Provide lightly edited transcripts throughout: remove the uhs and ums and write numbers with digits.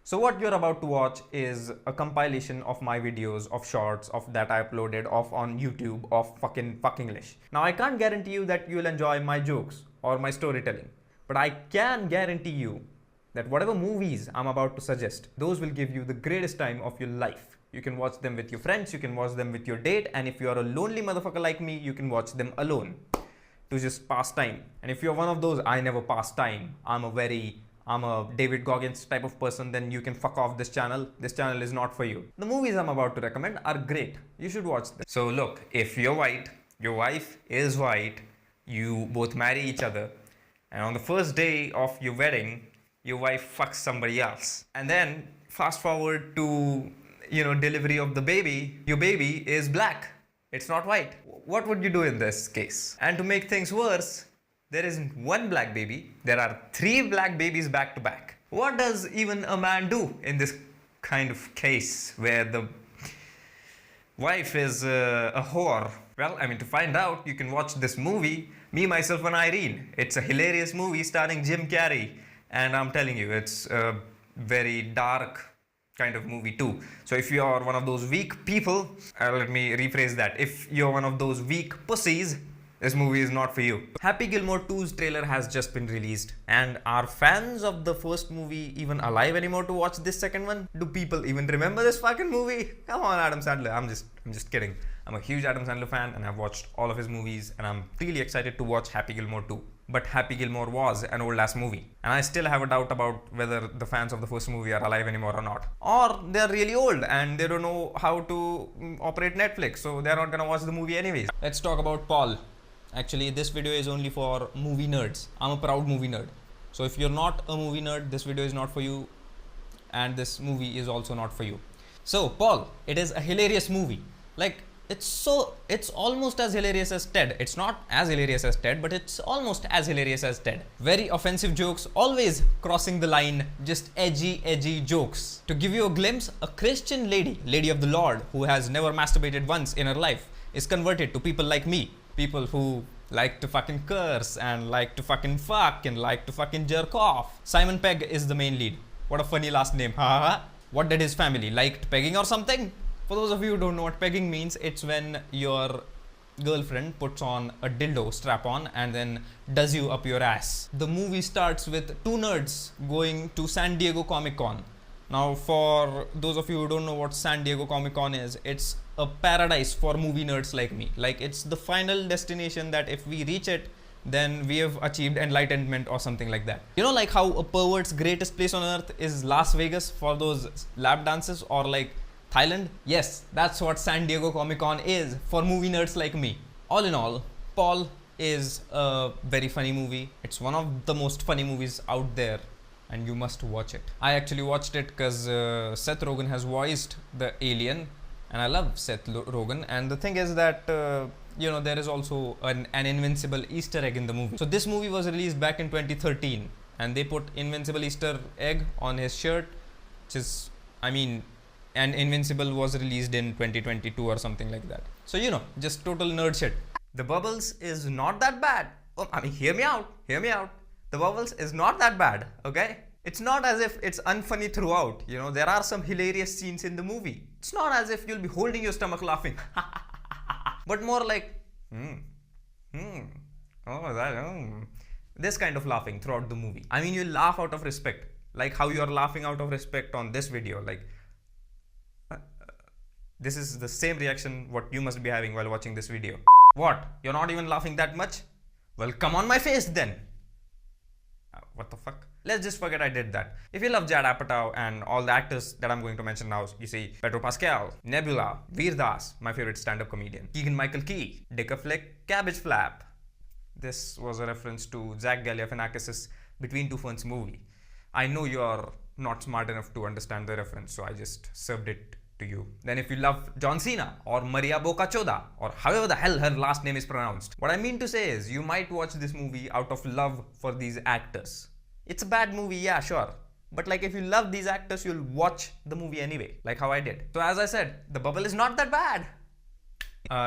So what you're about to watch is a compilation of my videos of shorts of that I uploaded off on YouTube of fucking English. Now I can't guarantee you that you'll enjoy my jokes or my storytelling, but I can guarantee you that whatever movies I'm about to suggest, those will give you the greatest time of your life. You can watch them with your friends, you can watch them with your date, and if you're a lonely motherfucker like me, you can watch them alone to just pass time. And if you're one of those, I never pass time, I'm a David Goggins type of person, then you can fuck off this channel. This channel is not for you. The movies I'm about to recommend are great. You should watch them. So look, if you're white, your wife is white, you both marry each other, and on the first day of your wedding, your wife fucks somebody else. And then fast forward to, delivery of the baby, your baby is black. It's not white. What would you do in this case? And to make things worse, there isn't one black baby, there are 3 black babies back to back. What does even a man do in this kind of case where the wife is a whore? Well, to find out, you can watch this movie, Me, Myself and Irene. It's a hilarious movie starring Jim Carrey. And I'm telling you, it's a very dark kind of movie too. So if you're one of those weak people, let me rephrase that. If you're one of those weak pussies, this movie is not for you. Happy Gilmore 2's trailer has just been released. And are fans of the first movie even alive anymore to watch this second one? Do people even remember this fucking movie? Come on, Adam Sandler. I'm just kidding. I'm a huge Adam Sandler fan and I've watched all of his movies and I'm really excited to watch Happy Gilmore 2. But Happy Gilmore was an old ass movie. And I still have a doubt about whether the fans of the first movie are alive anymore or not. Or they're really old and they don't know how to operate Netflix, so they're not gonna watch the movie anyways. Let's talk about Paul. Actually, this video is only for movie nerds. I'm a proud movie nerd. So if you're not a movie nerd, this video is not for you. And this movie is also not for you. So, Paul, it is a hilarious movie. Like, it's almost as hilarious as Ted. It's not as hilarious as Ted, but it's almost as hilarious as Ted. Very offensive jokes, always crossing the line, just edgy jokes. To give you a glimpse, a Christian lady of the Lord, who has never masturbated once in her life, is converted to people like me. People who like to fucking curse and like to fucking fuck and like to fucking jerk off. Simon Pegg is the main lead. What a funny last name. What did his family liked pegging or something? For those of you who don't know what pegging means, it's when your girlfriend puts on a dildo strap on and then does you up your ass. The movie starts with 2 nerds going to San Diego Comic Con. Now, for those of you who don't know what San Diego Comic Con is, it's a paradise for movie nerds like me. Like, it's the final destination that if we reach it, then we have achieved enlightenment or something like that. You know, like how a pervert's greatest place on earth is Las Vegas for those lap dances, or like Thailand? Yes, that's what San Diego Comic Con is for movie nerds like me. All in all, Paul is a very funny movie. It's one of the most funny movies out there, and you must watch it. I actually watched it because Seth Rogen has voiced the alien, and I love Seth Rogen. And the thing is that, there is also an Invincible Easter egg in the movie. So this movie was released back in 2013, and they put Invincible Easter egg on his shirt, which is, and Invincible was released in 2022 or something like that. So, just total nerd shit. The Bubbles is not that bad. Oh, hear me out. The Bubbles is not that bad, okay? It's not as if it's unfunny throughout. There are some hilarious scenes in the movie. It's not as if you'll be holding your stomach laughing. But more like, this kind of laughing throughout the movie. You laugh out of respect. Like how you're laughing out of respect on this video. Like, this is the same reaction what you must be having while watching this video. What? You're not even laughing that much? Well, come on my face then. What the fuck? Let's just forget I did that. If you love Judd Apatow and all the actors that I'm going to mention now, you see Pedro Pascal, Nebula, Veer Das, my favorite stand-up comedian, Keegan-Michael Key, Dick a Flick, Cabbage Flap. This was a reference to Zach Galifianakis' Between Two Ferns movie. I know you're not smart enough to understand the reference, so I just served it to you. Then if you love John Cena or Maria Bocachoda or however the hell her last name is pronounced, what I mean to say is you might watch this movie out of love for these actors. It's a bad movie, yeah, sure. But like if you love these actors, you'll watch the movie anyway, like how I did. So as I said, The Bubble is not that bad.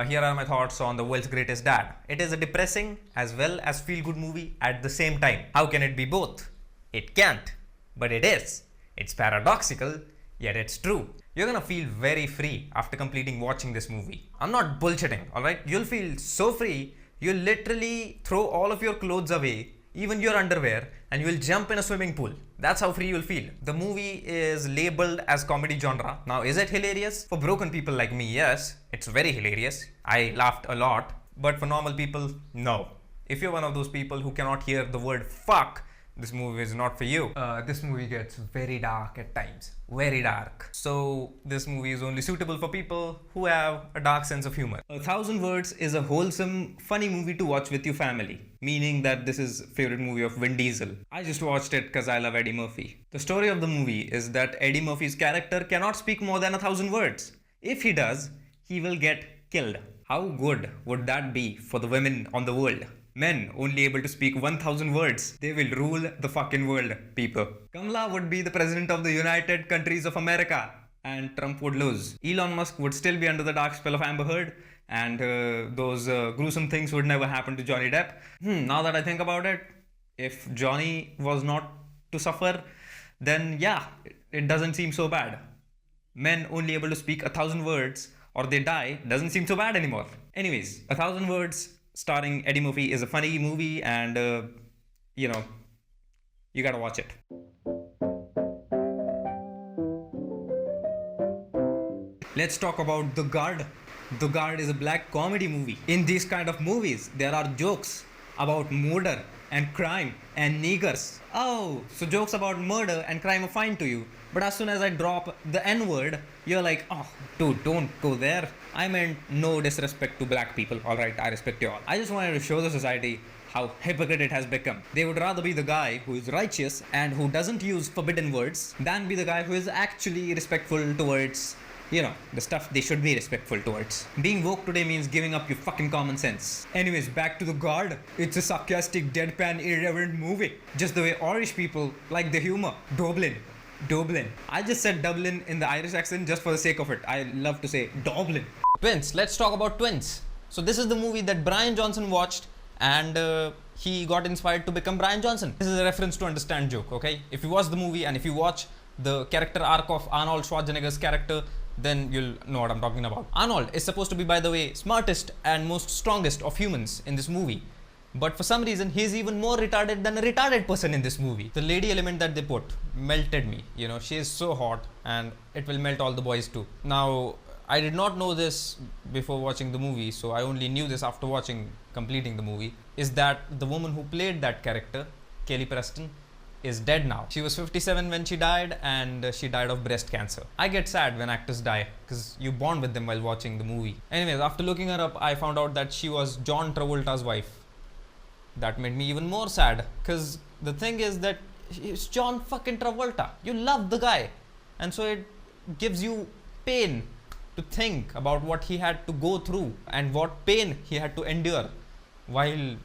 Here are my thoughts on The World's Greatest Dad. It is a depressing as well as feel-good movie at the same time. How can it be both? It can't, but it is. It's paradoxical, yet it's true. You're gonna feel very free after completing watching this movie. I'm not bullshitting, alright? You'll feel so free, you'll literally throw all of your clothes away, even your underwear, and you'll jump in a swimming pool. That's how free you'll feel. The movie is labeled as comedy genre. Now, is it hilarious? For broken people like me, yes, it's very hilarious. I laughed a lot. But for normal people, no. If you're one of those people who cannot hear the word fuck, this movie is not for you. This movie gets very dark at times. Very dark. So this movie is only suitable for people who have a dark sense of humor. 1,000 Words is a wholesome, funny movie to watch with your family. Meaning that this is favorite movie of Vin Diesel. I just watched it because I love Eddie Murphy. The story of the movie is that Eddie Murphy's character cannot speak more than 1,000 words. If he does, he will get killed. How good would that be for the women on the world? Men only able to speak 1,000 words. They will rule the fucking world, people. Kamala would be the president of the United Countries of America, and Trump would lose. Elon Musk would still be under the dark spell of Amber Heard, and those gruesome things would never happen to Johnny Depp. Now that I think about it, if Johnny was not to suffer, then yeah, it doesn't seem so bad. Men only able to speak 1,000 words or they die doesn't seem so bad anymore. Anyways, 1,000 Words starring Eddie Murphy is a funny movie, and you gotta watch it. Let's talk about The Guard. The Guard is a black comedy movie. In these kind of movies, there are jokes about murder and crime and niggers. Oh, so jokes about murder and crime are fine to you. But as soon as I drop the N-word, you're like, oh, dude, don't go there. I meant no disrespect to black people. Alright, I respect you all. I just wanted to show the society how hypocrite it has become. They would rather be the guy who is righteous and who doesn't use forbidden words than be the guy who is actually respectful towards, the stuff they should be respectful towards. Being woke today means giving up your fucking common sense. Anyways, back to The Guard. It's a sarcastic, deadpan, irreverent movie. Just the way Irish people like the humor. Dublin. I just said Dublin in the Irish accent just for the sake of it. I love to say Dublin. Twins. Let's talk about Twins. So this is the movie that Brian Johnson watched, and he got inspired to become Brian Johnson. This is a reference to understand joke, okay? If you watch the movie and if you watch the character arc of Arnold Schwarzenegger's character, then you'll know what I'm talking about. Arnold is supposed to be, by the way, smartest and most strongest of humans in this movie. But for some reason, he's even more retarded than a retarded person in this movie. The lady element that they put melted me. She is so hot, and it will melt all the boys too. Now, I did not know this before watching the movie, so I only knew this after completing the movie, is that the woman who played that character, Kelly Preston, is dead now. She was 57 when she died, and she died of breast cancer. I get sad when actors die because you bond with them while watching the movie. Anyways, after looking her up, I found out that she was John Travolta's wife. That made me even more sad, because the thing is that it's John fucking Travolta. You love the guy, and so it gives you pain to think about what he had to go through and what pain he had to endure while,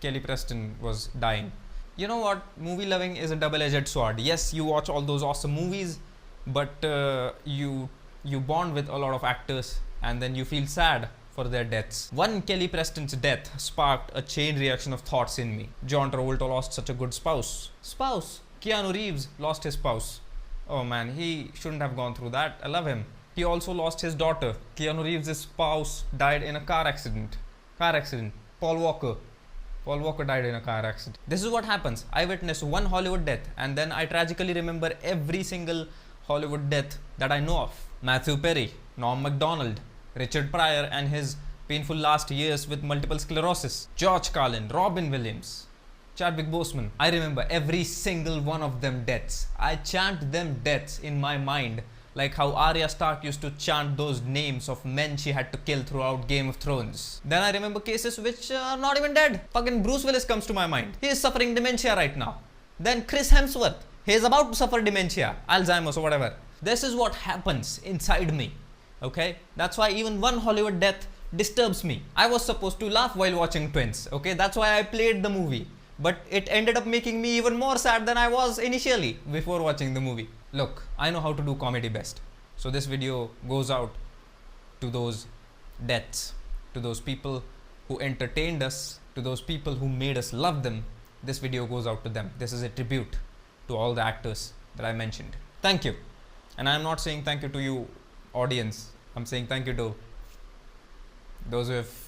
Kelly Preston was dying. You know what? Movie loving is a double-edged sword. Yes, you watch all those awesome movies, but you bond with a lot of actors, and then you feel sad for their deaths. One Kelly Preston's death sparked a chain reaction of thoughts in me. John Travolta lost such a good spouse. Keanu Reeves lost his spouse. Oh man, he shouldn't have gone through that. I love him. He also lost his daughter. Keanu Reeves' spouse died in a car accident. Paul Walker died in a car accident. This is what happens. I witnessed one Hollywood death, and then I tragically remember every single Hollywood death that I know of. Matthew Perry, Norm Macdonald, Richard Pryor and his painful last years with multiple sclerosis, George Carlin, Robin Williams, Chadwick Boseman. I remember every single one of them deaths. I chant them deaths in my mind, like how Arya Stark used to chant those names of men she had to kill throughout Game of Thrones. Then I remember cases which are not even dead. Fucking Bruce Willis comes to my mind. He is suffering dementia right now. Then Chris Hemsworth. He is about to suffer dementia, Alzheimer's or whatever. This is what happens inside me. Okay, that's why even one Hollywood death disturbs me. I was supposed to laugh while watching Twins. Okay, that's why I played the movie. But it ended up making me even more sad than I was initially before watching the movie. Look, I know how to do comedy best. So this video goes out to those deaths, to those people who entertained us, to those people who made us love them. This video goes out to them. This is a tribute to all the actors that I mentioned. Thank you. And I'm not saying thank you to you, audience. I'm saying thank you to those who have